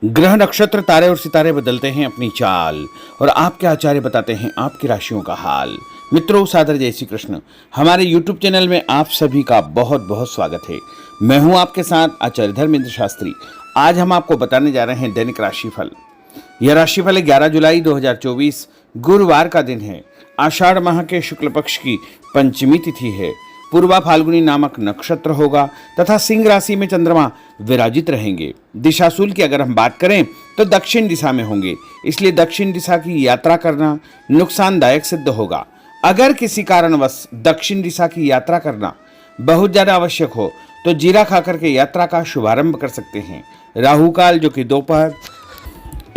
ग्रह नक्षत्र तारे और सितारे बदलते हैं अपनी चाल और आपके आचार्य बताते हैं आपकी राशियों का हाल। मित्रों, सादर जय श्री कृष्ण। हमारे YouTube चैनल में आप सभी का बहुत बहुत स्वागत है। मैं हूं आपके साथ आचार्य धर्मेंद्र शास्त्री। आज हम आपको बताने जा रहे हैं दैनिक राशिफल। यह राशिफल 11 जुलाई 2024 गुरुवार का दिन है। आषाढ़ माह के शुक्ल पक्ष की पंचमी तिथि है। पूर्वा फाल्गुनी नामक नक्षत्र होगा तथा सिंह राशि में चंद्रमा विराजित रहेंगे। दिशाशूल की अगर हम बात करें तो दक्षिण दिशा में होंगे, इसलिए दक्षिण दिशा की यात्रा करना नुकसानदायक सिद्ध होगा। अगर किसी कारणवश दक्षिण दिशा की यात्रा करना बहुत ज्यादा आवश्यक हो तो जीरा खाकर के यात्रा का शुभारंभ कर सकते हैं। राहु काल जो कि दोपहर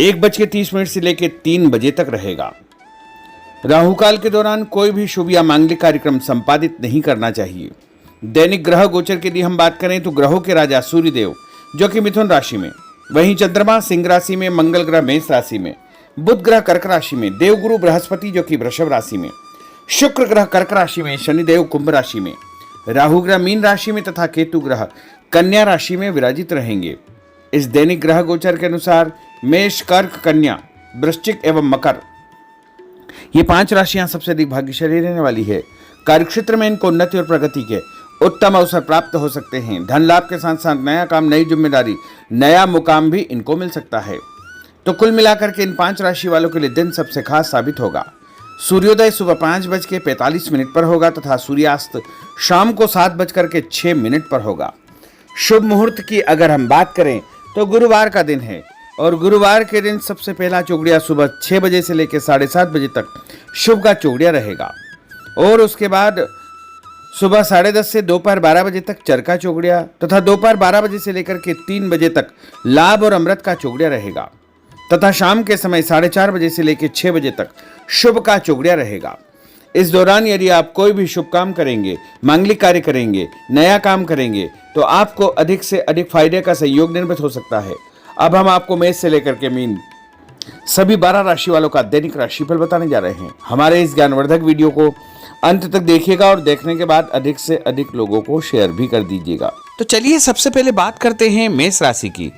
1:30 से लेकर 3 बजे तक रहेगा। राहु काल के दौरान कोई भी शुभ या मांगलिक कार्यक्रम संपादित नहीं करना चाहिए। दैनिक ग्रह गोचर के लिए हम बात करें तो ग्रहों के राजा सूर्यदेव जो कि मिथुन राशि में, वहीं चंद्रमा सिंह राशि में, मंगल ग्रह मेष राशि में, बुध ग्रह कर्क राशि में, देवगुरु बृहस्पति जो कि वृषभ राशि में, शुक्र ग्रह कर्क राशि में, शनिदेव कुंभ राशि में, राहु ग्रह मीन राशि में तथा केतु ग्रह कन्या राशि में विराजित रहेंगे। इस दैनिक ग्रह गोचर के अनुसार मेष, कर्क, कन्या, वृश्चिक एवं मकर, ये 5 राशियां सबसे अधिक भाग्यशाली रहने वाली है। कार्यक्षेत्र में इनको उन्नति और प्रगति के उत्तम अवसर प्राप्त हो सकते हैं। धन लाभ के साथ साथ नया काम, नई जिम्मेदारी, नया मुकाम भी इनको मिल सकता है। तो कुल मिलाकर के इन 5 राशि वालों के लिए दिन सबसे खास साबित होगा। सूर्योदय सुबह 5:45 पर होगा तथा सूर्यास्त शाम को 7:06 पर होगा। शुभ मुहूर्त की अगर हम बात करें तो गुरुवार का दिन है और गुरुवार के दिन सबसे पहला चौगड़िया सुबह 6 बजे से लेकर 7:30 बजे तक शुभ का चौगड़िया रहेगा और उसके बाद सुबह 10:30 से दोपहर 12 बजे तक चरका चौगड़िया तथा दोपहर 12 बजे से लेकर के 3 बजे तक लाभ और अमृत का चौगड़िया रहेगा तथा शाम के समय 4:30 बजे से लेकर 6 बजे तक शुभ का चौगड़िया रहेगा। इस दौरान यदि आप कोई भी शुभ काम करेंगे, मांगलिक कार्य करेंगे, नया काम करेंगे तो आपको अधिक से अधिक फायदे का संयोग निर्मित हो सकता है। अब हम आपको मेष से लेकर के मीन सभी 12 राशि वालों का दैनिक राशिफल बताने जा रहे हैं। हमारे इस ज्ञानवर्धक वीडियो को अंत तक देखिएगा और देखने के बाद अधिक से अधिक लोगों को शेयर भी कर दीजिएगा। तो चलिए सबसे पहले बात करते हैं मेष राशि की।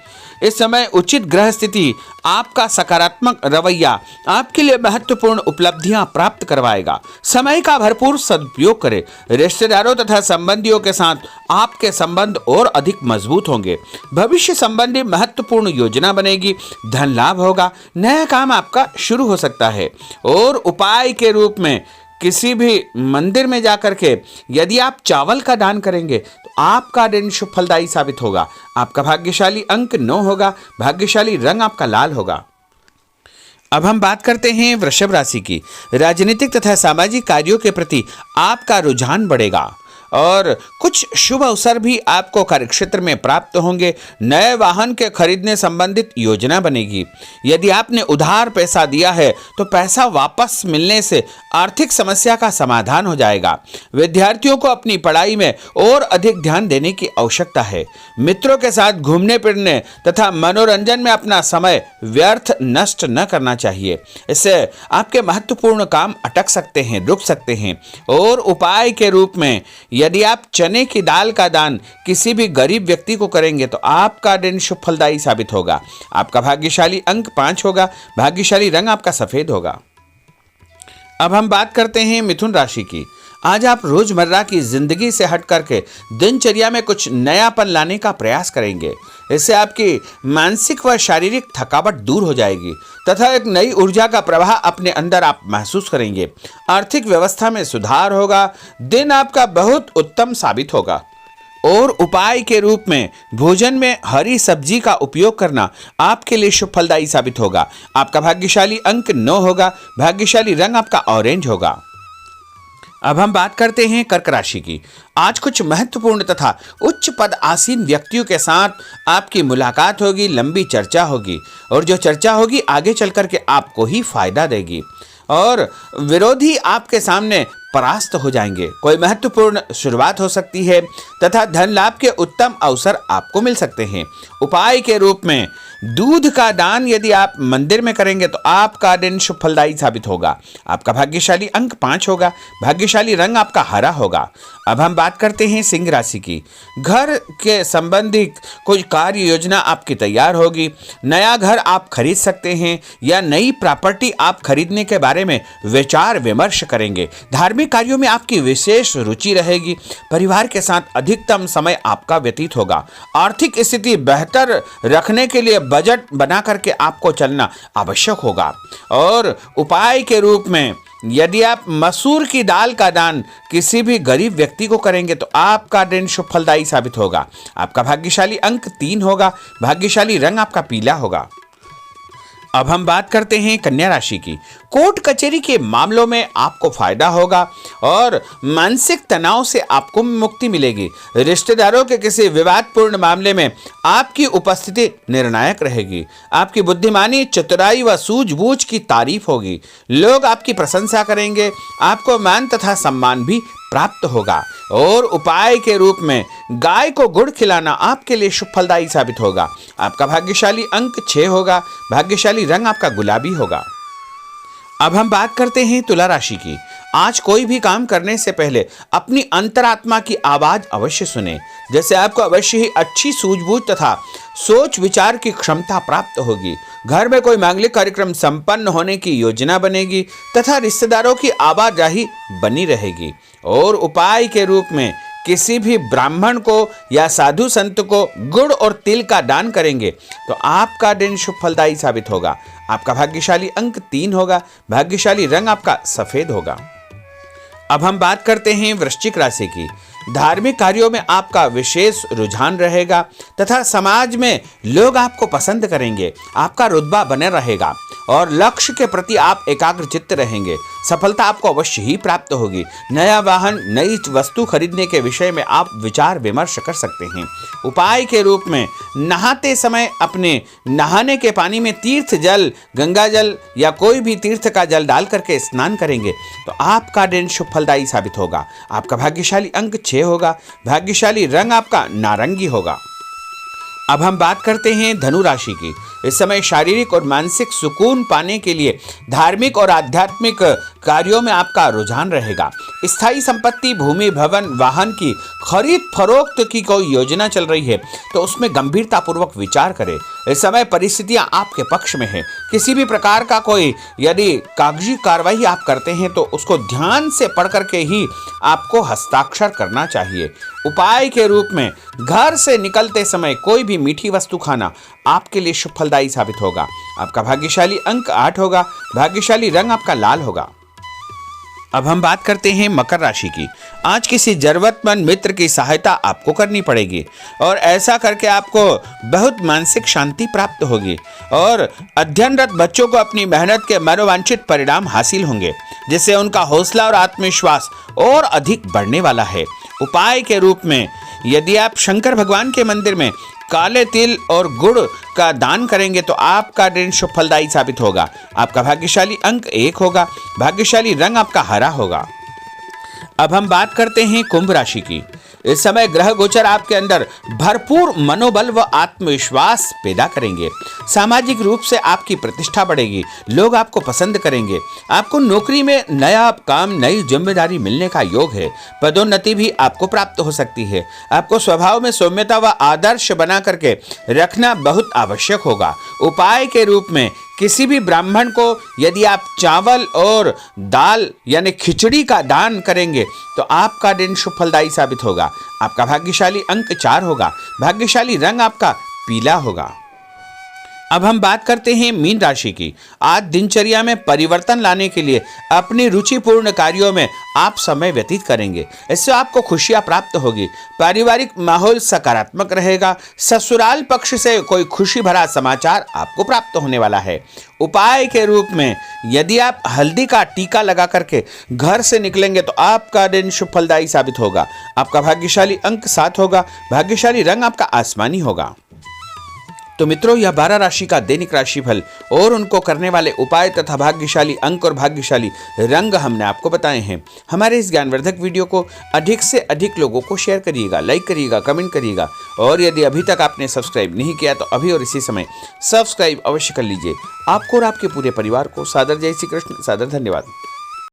इस समय उचित ग्रह स्थिति आपका सकारात्मक रवैया आपके लिए महत्वपूर्ण उपलब्धियां प्राप्त करवाएगा। समय का भरपूर सदुपयोग करें। रिश्तेदारों तथा संबंधियों के साथ आपके संबंध और अधिक मजबूत होंगे। भविष्य संबंधी महत्वपूर्ण योजना बनेगी। धन लाभ होगा। नया काम आपका शुरू हो सकता है और उपाय के रूप में किसी भी मंदिर में जाकर के यदि आप चावल का दान करेंगे तो आपका दिन शुभ फलदायी साबित होगा। आपका भाग्यशाली अंक 9 होगा। भाग्यशाली रंग आपका लाल होगा। अब हम बात करते हैं वृषभ राशि की। राजनीतिक तथा सामाजिक कार्यों के प्रति आपका रुझान बढ़ेगा और कुछ शुभ अवसर भी आपको कार्यक्षेत्र में प्राप्त होंगे। नए वाहन के खरीदने संबंधित योजना बनेगी। यदि आपने उधार पैसा दिया है तो पैसा वापस मिलने से आर्थिक समस्या का समाधान हो जाएगा। विद्यार्थियों को अपनी पढ़ाई में और अधिक ध्यान देने की आवश्यकता है। मित्रों के साथ घूमने फिरने तथा मनोरंजन में अपना समय व्यर्थ नष्ट न करना चाहिए। इससे आपके महत्वपूर्ण काम अटक सकते हैं, रुक सकते हैं। और उपाय के रूप में यदि आप चने की दाल का दान किसी भी गरीब व्यक्ति को करेंगे तो आपका दिन शुभ फलदायी साबित होगा। आपका भाग्यशाली अंक 5 होगा। भाग्यशाली रंग आपका सफेद होगा। अब हम बात करते हैं मिथुन राशि की। आज आप रोजमर्रा की जिंदगी से हट करके दिनचर्या में कुछ नयापन लाने का प्रयास करेंगे। इससे आपकी मानसिक व शारीरिक थकावट दूर हो जाएगी तथा एक नई ऊर्जा का प्रवाह अपने अंदर आप महसूस करेंगे। आर्थिक व्यवस्था में सुधार होगा। दिन आपका बहुत उत्तम साबित होगा और उपाय के रूप में भोजन में हरी सब्जी का उपयोग करना आपके लिए शुभ फलदायी साबित होगा। आपका भाग्यशाली अंक 9 होगा। भाग्यशाली रंग आपका ऑरेंज होगा। अब हम बात करते हैं कर्क राशि की। आज कुछ महत्वपूर्ण तथा उच्च पद आसीन व्यक्तियों के साथ आपकी मुलाकात होगी। लंबी चर्चा होगी और जो चर्चा होगी आगे चल कर के आपको ही फायदा देगी और विरोधी आपके सामने परास्त हो जाएंगे। कोई महत्वपूर्ण शुरुआत हो सकती है तथा धन लाभ के उत्तम अवसर आपको मिल सकते हैं। उपाय के रूप में दूध का दान यदि आप मंदिर में करेंगे तो आपका दिन शुभ फलदायी साबित होगा। आपका भाग्यशाली अंक 5 होगा। भाग्यशाली रंग आपका हरा होगा। अब हम बात करते हैं सिंह राशि की। घर के संबंधी कोई कार्य योजना आपकी तैयार होगी। नया घर आप खरीद सकते हैं या नई प्रॉपर्टी आप खरीदने के बारे में विचार विमर्श करेंगे। धार्मिक कार्यों में आपकी विशेष रुचि रहेगी। परिवार के साथ अधिकतम समय आपका व्यतीत होगा। आर्थिक स्थिति बेहतर रखने के लिए बजट बना करके आपको चलना आवश्यक होगा। और उपाय के रूप में यदि आप मसूर की दाल का दान किसी भी गरीब व्यक्ति को करेंगे तो आपका दिन शुभ फलदायी साबित होगा। आपका भाग्यशाली अंक 3 होगा। भाग्यशाली रंग आपका पीला होगा। अब हम बात करते हैं कन्या राशि की। कोर्ट कचहरी के मामलों में आपको फायदा होगा और मानसिक तनाव से आपको मुक्ति मिलेगी। रिश्तेदारों के किसी विवादपूर्ण मामले में आपकी उपस्थिति निर्णायक रहेगी। आपकी बुद्धिमानी, चतुराई व सूझबूझ की तारीफ होगी। लोग आपकी प्रशंसा करेंगे। आपको मान तथा सम्मान भी प्राप्त होगा। और उपाय के रूप में गाय को गुड़ खिलाना आपके लिए शुभ फलदायी साबित होगा। आपका भाग्यशाली अंक 6 होगा। भाग्यशाली रंग आपका गुलाबी होगा। अब हम बात करते हैं तुला राशि की। आज कोई भी काम करने से पहले अपनी अंतरात्मा की आवाज अवश्य सुने। जैसे आपको अवश्य ही अच्छी सूझबूझ तथा सोच विचार की क्षमता प्राप्त होगी। घर में कोई मांगलिक कार्यक्रम संपन्न होने की योजना बनेगी तथा रिश्तेदारों की आवाजाही बनी रहेगी। और उपाय के रूप में किसी भी ब्राह्मण को या साधु संत को गुड़ और तिल का दान करेंगे तो आपका दिन शुभ फलदायी साबित होगा। आपका भाग्यशाली अंक 3 होगा। भाग्यशाली रंग आपका सफेद होगा। अब हम बात करते हैं वृश्चिक राशि की। धार्मिक कार्यों में आपका विशेष रुझान रहेगा तथा समाज में लोग आपको पसंद करेंगे। आपका रुतबा बने रहेगा और लक्ष्य के प्रति आप एकाग्रचित्त रहेंगे। सफलता आपको अवश्य ही प्राप्त होगी। नया वाहन, नई वस्तु खरीदने के विषय में आप विचार विमर्श कर सकते हैं। उपाय के रूप में नहाते समय अपने नहाने के पानी में तीर्थ जल, गंगा जल या कोई भी तीर्थ का जल डाल करके स्नान करेंगे तो आपका दिन शुभ फलदायी साबित होगा। आपका भाग्यशाली अंक 6 होगा। भाग्यशाली रंग आपका नारंगी होगा। अब हम बात करते हैं धनु राशि की। इस समय शारीरिक और मानसिक सुकून पाने के लिए धार्मिक और आध्यात्मिक कार्यों में आपका रुझान रहेगा। स्थायी संपत्ति, भूमि, भवन, वाहन की खरीद फरोख्त की कोई योजना चल रही है तो उसमें गंभीरता पूर्वक विचार करें। इस समय परिस्थितियां आपके पक्ष में है। किसी भी प्रकार का कोई यदि कागजी कार्रवाई आप करते हैं तो उसको ध्यान से पढ़ करके ही आपको हस्ताक्षर करना चाहिए। उपाय के रूप में घर से निकलते समय कोई भी मीठी वस्तु खाना आपके लिए शुभ फलदायी साबित होगा। आपका भाग्यशाली अंक 8 होगा। भाग्यशाली रंग आपका लाल होगा। अब हम बात करते हैं मकर राशि की। आज किसी जरूरतमंद मित्र की सहायता आपको करनी पड़ेगी और ऐसा करके आपको बहुत मानसिक शांति प्राप्त होगी और अध्ययनरत बच्चों को अपनी मेहनत के मनोवांछित परिणाम हासिल होंगे, जिससे उनका हौसला और आत्मविश्वास और अधिक बढ़ने वाला है। उपाय के रूप में यदि आप शंकर भगवान के मंदिर में काले तिल और गुड़ का दान करेंगे तो आपका दिन शुभ फलदायी साबित होगा। आपका भाग्यशाली अंक 1 होगा। भाग्यशाली रंग आपका हरा होगा। अब हम बात करते हैं कुंभ राशि की। इस समय ग्रह गोचर आपके अंदर भरपूर मनोबल व आत्मविश्वास पैदा करेंगे। सामाजिक रूप से आपकी प्रतिष्ठा बढ़ेगी। लोग आपको पसंद करेंगे। आपको नौकरी में नया काम, नई जिम्मेदारी मिलने का योग है। पदोन्नति भी आपको प्राप्त हो सकती है। आपको स्वभाव में सौम्यता व आदर्श बना करके रखना बहुत आवश्यक होगा। उपाय के रूप में किसी भी ब्राह्मण को यदि आप चावल और दाल यानी खिचड़ी का दान करेंगे तो आपका दिन शुभ फलदायी साबित होगा। आपका भाग्यशाली अंक 4 होगा। भाग्यशाली रंग आपका पीला होगा। अब हम बात करते हैं मीन राशि की। आज दिनचर्या में परिवर्तन लाने के लिए अपनी रुचिपूर्ण कार्यों में आप समय व्यतीत करेंगे। इससे आपको खुशियां प्राप्त होगी। पारिवारिक माहौल सकारात्मक रहेगा। ससुराल पक्ष से कोई खुशी भरा समाचार आपको प्राप्त होने वाला है। उपाय के रूप में यदि आप हल्दी का टीका लगा करके घर से निकलेंगे तो आपका दिन शुभ फलदायी साबित होगा। आपका भाग्यशाली अंक 7 होगा। भाग्यशाली रंग आपका आसमानी होगा। तो मित्रों, यह 12 राशि का दैनिक राशिफल और उनको करने वाले उपाय तथा भाग्यशाली अंक और भाग्यशाली रंग हमने आपको बताए हैं। हमारे इस ज्ञानवर्धक वीडियो को अधिक से अधिक लोगों को शेयर करिएगा, लाइक करिएगा, कमेंट करिएगा, और यदि अभी तक आपने सब्सक्राइब नहीं किया तो अभी और इसी समय सब्सक्राइब अवश्य कर लीजिए। आपको और आपके पूरे परिवार को सादर जय श्री कृष्ण, सादर धन्यवाद।